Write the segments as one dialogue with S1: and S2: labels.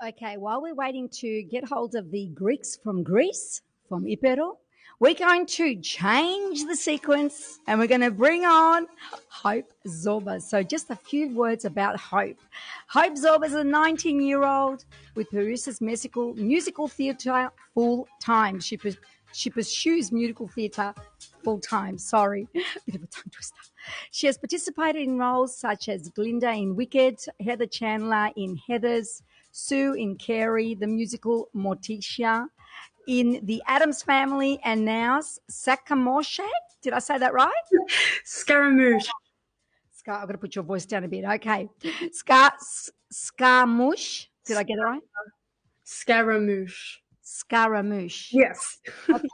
S1: Okay, while we're waiting to get hold of the Greeks from Greece, from Ipero, we're going to change the sequence and we're going to bring on Hope Zorbas. So, just a few words about Hope. Hope Zorbas is a 19-year-old with pursues musical theatre full time. She pursues musical theatre full time. Sorry, bit of a tongue twister. She has participated in roles such as Glinda in Wicked, Heather Chandler in Heathers, Sue in Carrie, the musical Morticia, in the Adams Family, and now Sakamoshe. Did I say that right?
S2: Scaramouche.
S1: Scar, I've got to put your voice down a bit. Okay. Scaramouche. Did I get it right?
S2: Scaramouche.
S1: Scaramouche.
S2: Yes.
S1: Okay.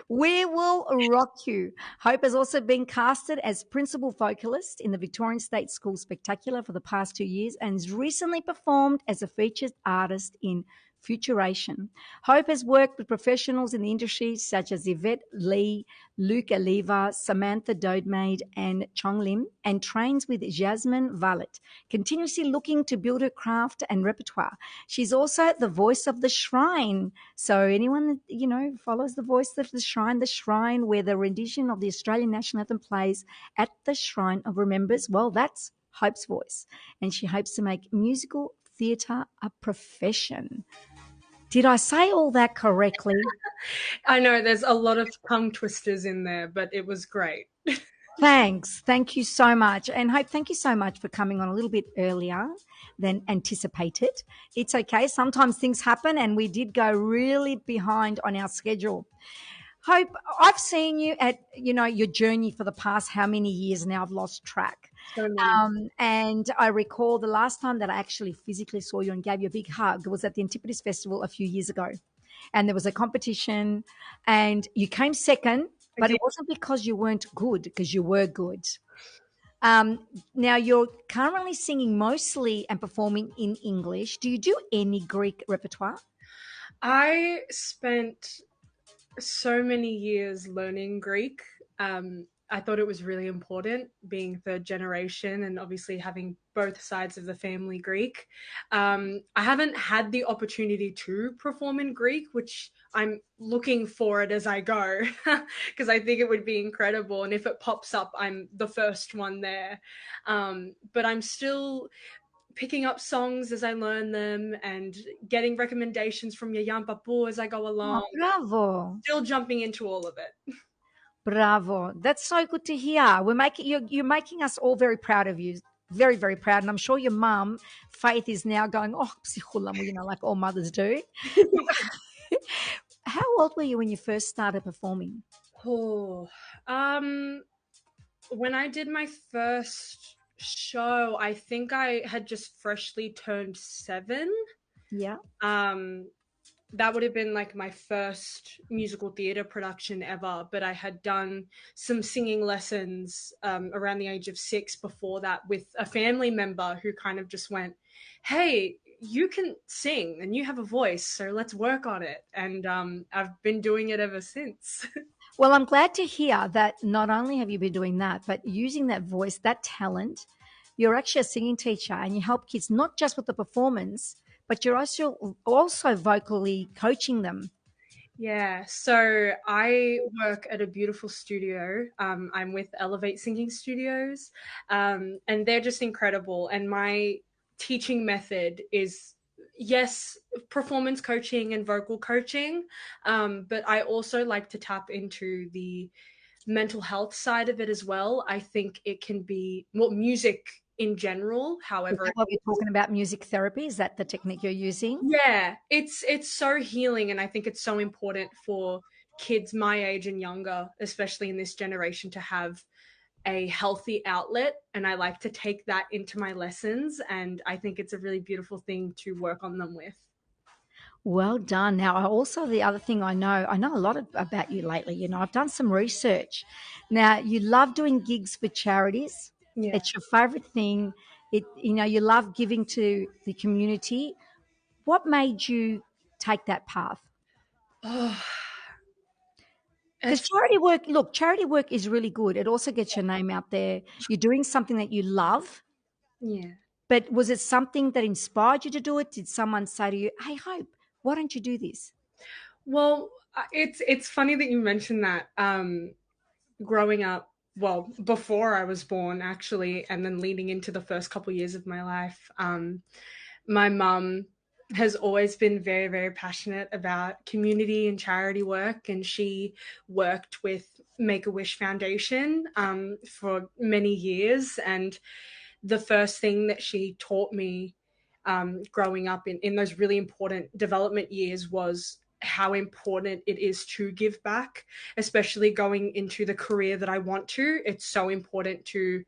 S1: We Will Rock You. Hope has also been casted as principal vocalist in the Victorian State School Spectacular for the past 2 years and has recently performed as a featured artist in Futuration. Hope has worked with professionals in the industry such as Yvette Lee, Luke Aliva, Samantha Dodemaid, and Chong Lim, and trains with Jasmine Valet, continuously looking to build her craft and repertoire. She's also the voice of the Shrine. So anyone that, follows the voice of the Shrine where the rendition of the Australian National Anthem plays at the Shrine of Remembers, well, that's Hope's voice. And she hopes to make musical theatre a profession. Did I say all that correctly?
S2: I know there's a lot of tongue twisters in there, but it was great.
S1: Thanks. Thank you so much. And Hope, thank you so much for coming on a little bit earlier than anticipated. It's okay. Sometimes things happen and we did go really behind on our schedule. Hope, I've seen you at, your journey for the past how many years now? I've lost track.
S2: So many.
S1: And I recall the last time that I actually physically saw you and gave you a big hug was at the Antipodes Festival a few years ago. And there was a competition and you came second, but it wasn't because you weren't good, because you were good. Now you're currently singing mostly and performing in English. Do you do any Greek repertoire?
S2: I spent so many years learning Greek. I thought it was really important being third generation and obviously having both sides of the family Greek. I haven't had the opportunity to perform in Greek, which I'm looking for it as I go because I think it would be incredible. And if it pops up, I'm the first one there. But I'm still picking up songs as I learn them and getting recommendations from Yayan Papu as I go along.
S1: Oh, bravo.
S2: Still jumping into all of it.
S1: Bravo. That's so good to hear. You're making us all very proud of you. Very, very proud. And I'm sure your mum, Faith, is now going, oh, psikhulamu, like all mothers do. How old were you when you first started performing?
S2: Oh, when I did my first show, I think I had just freshly turned 7.
S1: Yeah.
S2: That would have been like my first musical theatre production ever, but I had done some singing lessons around the age of 6 before that with a family member who kind of just went, hey, you can sing and you have a voice, so let's work on it. And I've been doing it ever since.
S1: Well, I'm glad to hear that not only have you been doing that, but using that voice, that talent, you're actually a singing teacher and you help kids not just with the performance, but you're also vocally coaching them.
S2: Yeah, so I work at a beautiful studio. I'm with Elevate Singing Studios, and they're just incredible. And my teaching method is, yes, performance coaching and vocal coaching, but I also like to tap into the mental health side of it as well. I think it can be music in general.
S1: Is
S2: However,
S1: that what you're talking about, music therapy? Is that the technique you're using?
S2: yeah, it's so healing, and I think it's so important for kids my age and younger, especially in this generation, to have a healthy outlet. And I like to take that into my lessons, and I think it's a really beautiful thing to work on them with.
S1: Well done. Now, also the other thing I know a lot about you lately. I've done some research. Now, you love doing gigs for charities.
S2: Yeah.
S1: It's your favorite thing. You love giving to the community. What made you take that path?
S2: Oh,
S1: Because charity work is really good. It also gets your name out there. You're doing something that you love.
S2: yeah.
S1: But was it something that inspired you to do it? Did someone say to you, "Hey, Hope, why don't you do this?"
S2: Well, it's funny that you mentioned that. Growing up, well, before I was born, actually, and then leading into the first couple years of my life, my mum has always been very, very passionate about community and charity work, and she worked with Make a Wish Foundation for many years. And the first thing that she taught me growing up in those really important development years was how important it is to give back, especially going into the career that I want to. It's so important to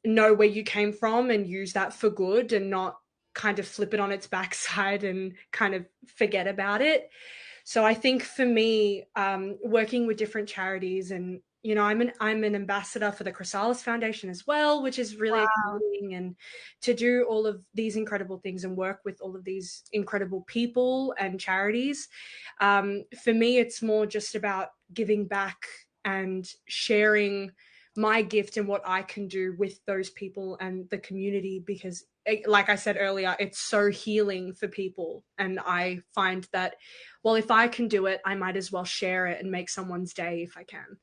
S2: know where you came from and use that for good and not kind of flip it on its backside and kind of forget about it. So I think for me, working with different charities, and I'm an ambassador for the Chrysalis Foundation as well, which is really exciting, and to do all of these incredible things and work with all of these incredible people and charities. For me, it's more just about giving back and sharing my gift and what I can do with those people and the community, because like I said earlier, it's so healing for people. And I find that, well, if I can do it, I might as well share it and make someone's day if I can.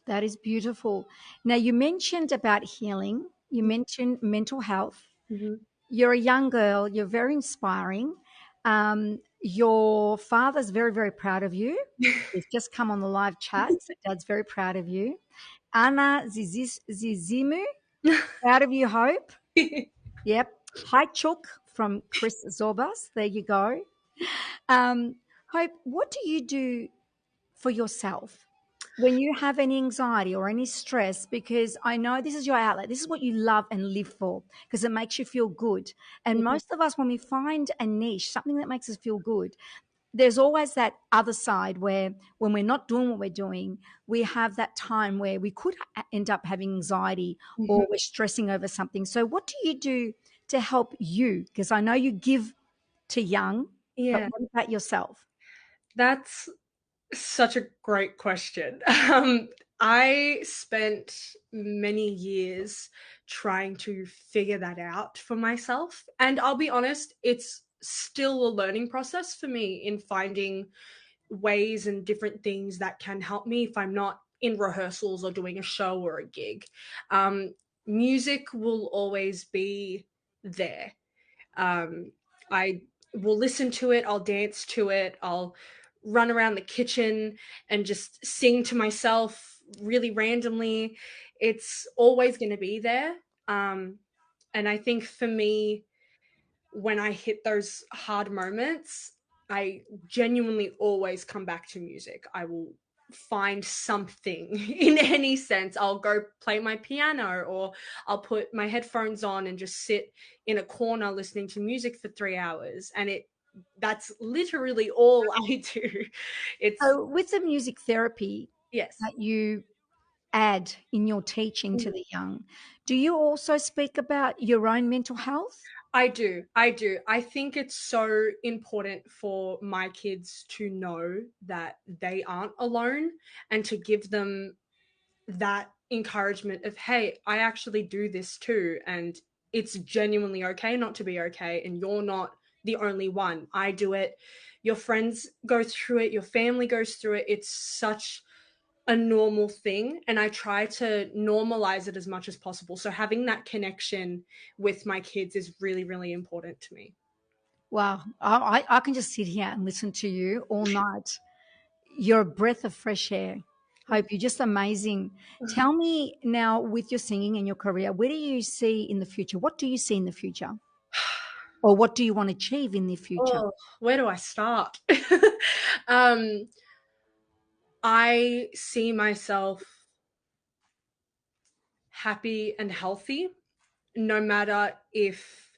S1: That is beautiful. Now, you mentioned about healing, you mentioned mental health.
S2: Mm-hmm.
S1: You're a young girl, you're very inspiring. Your father's very, very proud of you. He's just come on the live chat, so Dad's very proud of you. Anna Zizimu, proud of you, Hope. Yep. Hi, Chook from Chris Zorbas. There you go. Hope, what do you do for yourself when you have any anxiety or any stress? Because I know this is your outlet. This is what you love and live for because it makes you feel good. And most of us, when we find a niche, something that makes us feel good, there's always that other side where when we're not doing what we're doing, we have that time where we could end up having anxiety
S2: Mm-hmm.
S1: or we're stressing over something. So what do you do to help you? Because I know you give to young, but
S2: Yeah,
S1: what about yourself?
S2: that's such a great question. I spent many years trying to figure that out for myself. And I'll be honest, it's still a learning process for me in finding ways and different things that can help me if I'm not in rehearsals or doing a show or a gig. Um, Music will always be there. Um, I will listen to it, I'll dance to it, I'll run around the kitchen and just sing to myself really randomly. It's always going to be there. Um, and I think for me, when I hit those hard moments, I genuinely always come back to music. I will find something in any sense. I'll go play my piano, or I'll put my headphones on and just sit in a corner listening to music for 3 hours. And that's literally all I do. It's
S1: So with the music therapy
S2: yes.
S1: that you add in your teaching to the young, do you also speak about your own mental health?
S2: I do. I do. I think it's so important for my kids to know that they aren't alone, and to give them that encouragement of, hey, I actually do this too. And it's genuinely okay not to be okay. And you're not the only one. I do it. Your friends go through it. Your family goes through it. It's such a normal thing, and I try to normalize it as much as possible. So having that connection with my kids is really, really important to me.
S1: Wow, I can just sit here and listen to you all night. You're a breath of fresh air. Hope you're just amazing. Tell me now, with your singing and your career, where do you see in the future? What do you see in the future? Or what do you want to achieve in the future?
S2: Oh, where do I start? um, I see myself happy and healthy, no matter if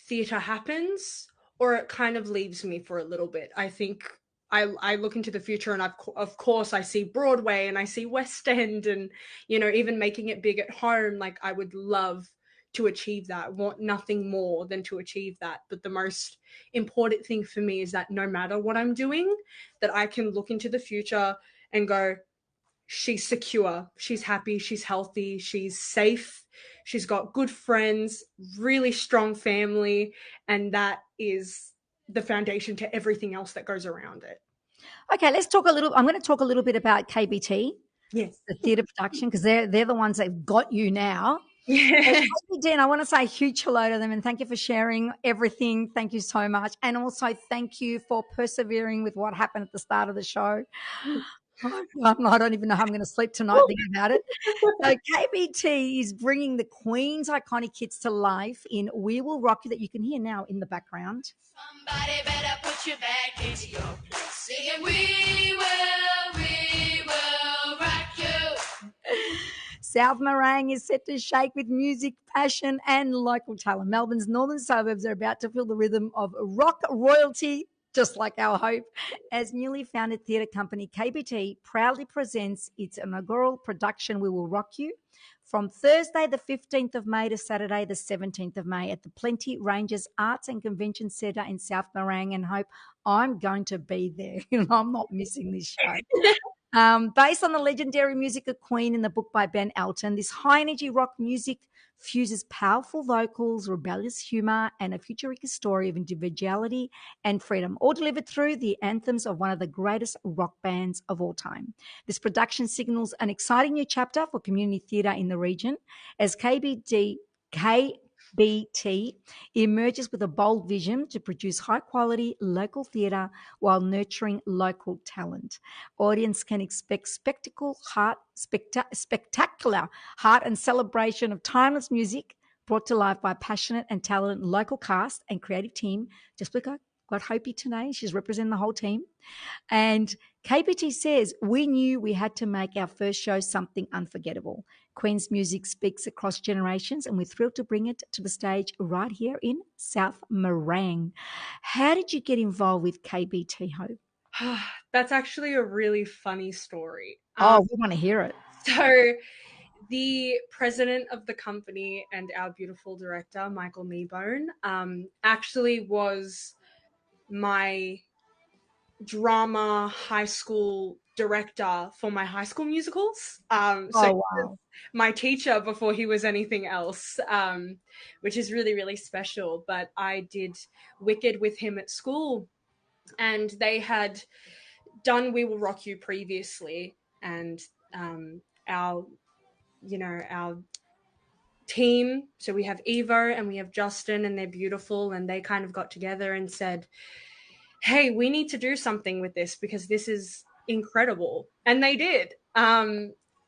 S2: theatre happens or it kind of leaves me for a little bit. I think I look into the future, and of course I see Broadway and I see West End, and even making it big at home. Like, I would love to achieve that. I want nothing more than to achieve that. But the most important thing for me is that no matter what I'm doing, that I can look into the future and go, she's secure, she's happy, she's healthy, she's safe, She's got good friends, really strong family, and that is the foundation to everything else that goes around it.
S1: Okay, I'm going to talk a little bit about KBT,
S2: Yes.
S1: the theatre production, because they're the ones that've got you now. So
S2: Yeah.
S1: KBT, and I want to say a huge hello to them and thank you for sharing everything. Thank you so much. And also thank you for persevering with what happened at the start of the show. I don't even know how I'm going to sleep tonight thinking about it. So KBT is bringing the Queen's iconic hits to life in We Will Rock You, that you can hear now in the background.
S3: Somebody better put your back into your place, singing we will rock you.
S1: South Morang is set to shake with music, passion, and local talent. Melbourne's northern suburbs are about to feel the rhythm of rock royalty, just like our Hope. As newly founded theatre company, KBT proudly presents its inaugural production, We Will Rock You, from Thursday, the 15th of May to Saturday, the 17th of May at the Plenty Ranges Arts and Convention Centre in South Morang. And Hope, I'm going to be there. I'm not missing this show. Based on the legendary music of Queen in the book by Ben Elton, this high energy rock music fuses powerful vocals, rebellious humour, and a futuristic story of individuality and freedom, all delivered through the anthems of one of the greatest rock bands of all time. This production signals an exciting new chapter for community theatre in the region as KBT emerges with a bold vision to produce high quality local theatre while nurturing local talent. Audience can expect spectacular heart and celebration of timeless music brought to life by passionate and talented local cast and creative team. Just like I got Hopi today, she's representing the whole team. And KBT says, we knew we had to make our first show something unforgettable. Queen's music speaks across generations, and we're thrilled to bring it to the stage right here in South Morang. How did you get involved with KBT, Hope?
S2: That's actually a really funny story.
S1: We want to hear it.
S2: So the president of the company and our beautiful director, Michael Kneebone, actually was my drama high school director for my high school musicals.
S1: Wow.
S2: My teacher before he was anything else, which is really, really special. But I did Wicked with him at school, and they had done We Will Rock You previously, and our team, so we have Evo and we have Justin, and they're beautiful, and they kind of got together and said, hey, we need to do something with this because this is incredible. And they did.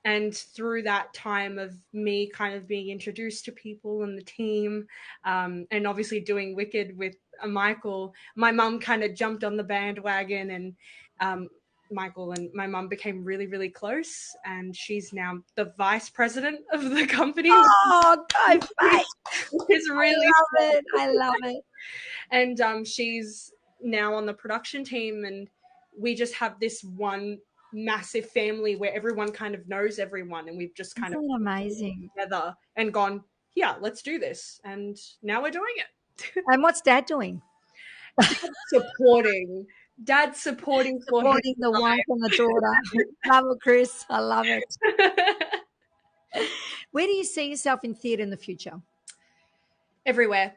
S2: And through that time of me kind of being introduced to people and the team, and obviously doing Wicked with Michael, my mum kind of jumped on the bandwagon, and Michael and my mum became really, really close, and she's now the vice president of the company.
S1: Oh, go Faith!
S2: Which is really
S1: I love it.
S2: And she's now on the production team, and we just have this one massive family where everyone kind of knows everyone, and we've just kind
S1: Isn't
S2: of
S1: it amazing
S2: together and gone, yeah, let's do this, and now we're doing it.
S1: And what's Dad doing?
S2: supporting
S1: Supporting the wife and the daughter. Love it, Chris. I love it. Where do you see yourself in theatre in the future?
S2: Everywhere,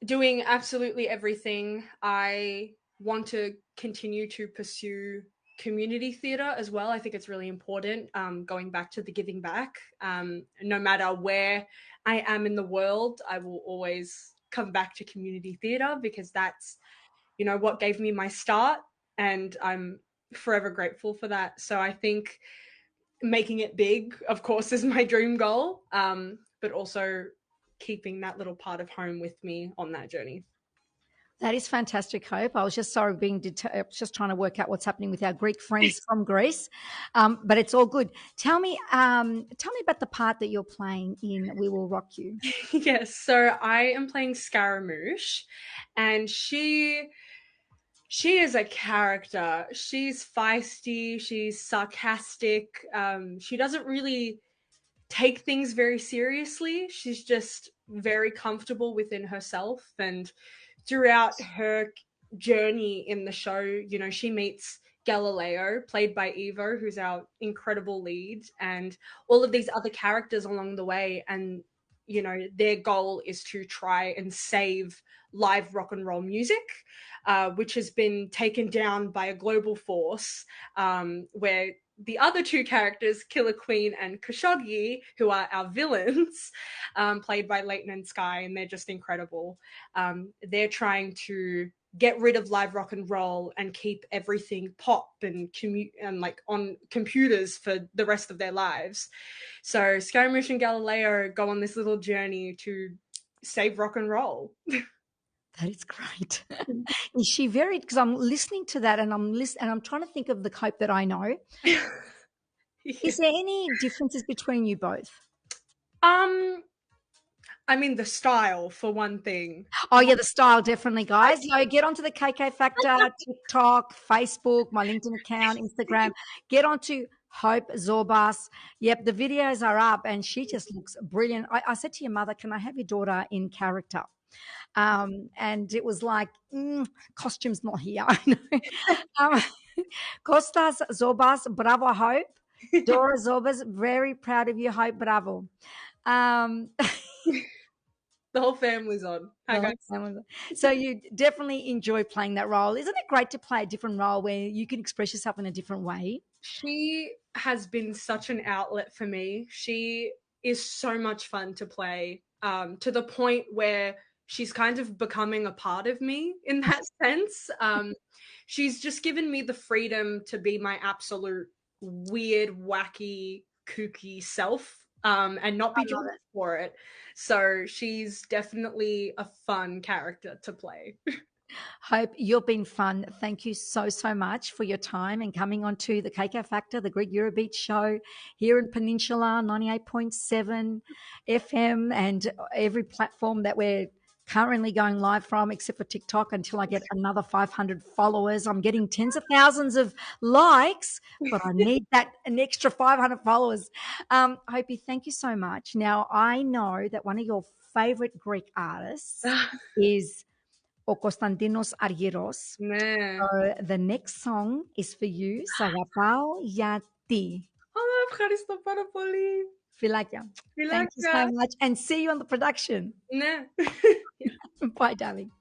S2: doing absolutely everything. I want to continue to pursue community theatre as well. I think it's really important, going back to the giving back. No matter where I am in the world, I will always come back to community theatre because that's, what gave me my start, and I'm forever grateful for that. So I think making it big, of course, is my dream goal, but also keeping that little part of home with me on that journey.
S1: That is fantastic, Hope. I was just just trying to work out what's happening with our Greek friends from Greece, but it's all good. Tell me about the part that you're playing in We Will Rock You.
S2: Yes, so I am playing Scaramouche, and she is a character. She's feisty. She's sarcastic. She doesn't really take things very seriously. She's just very comfortable within herself, and throughout her journey in the show, she meets Galileo, played by Evo, who's our incredible lead, and all of these other characters along the way. And you know, their goal is to try and save live rock and roll music, which has been taken down by a global force, where the other two characters, Killer Queen and Khashoggi, who are our villains, played by Leighton and Sky, and they're just incredible. They're trying to get rid of live rock and roll and keep everything pop and like on computers for the rest of their lives. So Scaramouche and Galileo go on this little journey to save rock and roll.
S1: That is great. Is she very? Because I'm listening to that, and I'm trying to think of the Cope that I know.
S2: Yeah.
S1: Is there any differences between you both?
S2: I mean, the style for one thing.
S1: Oh yeah, the style definitely, guys. So get onto the KK Factor, TikTok, Facebook, my LinkedIn account, Instagram. Get onto Hope Zorbas. Yep, the videos are up, and she just looks brilliant. I said to your mother, "Can I have your daughter in character?" And it was like, costume's not here. Costas Zorbas, bravo, Hope. Dora Zorbas, very proud of you, Hope, bravo.
S2: The whole family's on. Hi, guys.
S1: So you definitely enjoy playing that role. Isn't it great to play a different role where you can express yourself in a different way?
S2: She has been such an outlet for me. She is so much fun to play, to the point where she's kind of becoming a part of me in that sense. She's just given me the freedom to be my absolute weird, wacky, kooky self, and not be judged for it. So she's definitely a fun character to play.
S1: Hope, you've been fun. Thank you so, so much for your time and coming on to the KK Factor, the Greek Eurobeat show here in Peninsula, 98.7 FM, and every platform that we're currently going live from, except for TikTok, until I get another 500 followers. I'm getting tens of thousands of likes, but I need an extra 500 followers. Hopi, thank you so much. Now, I know that one of your favorite Greek artists is o Konstantinos Argyros. So the next song is for you, Sagapao Yati.
S2: Ευχαριστώ πάρα πολύ.
S1: Φιλάκια. Thank you so much, and see you on the production.
S2: Ναι.
S1: Bye, darling.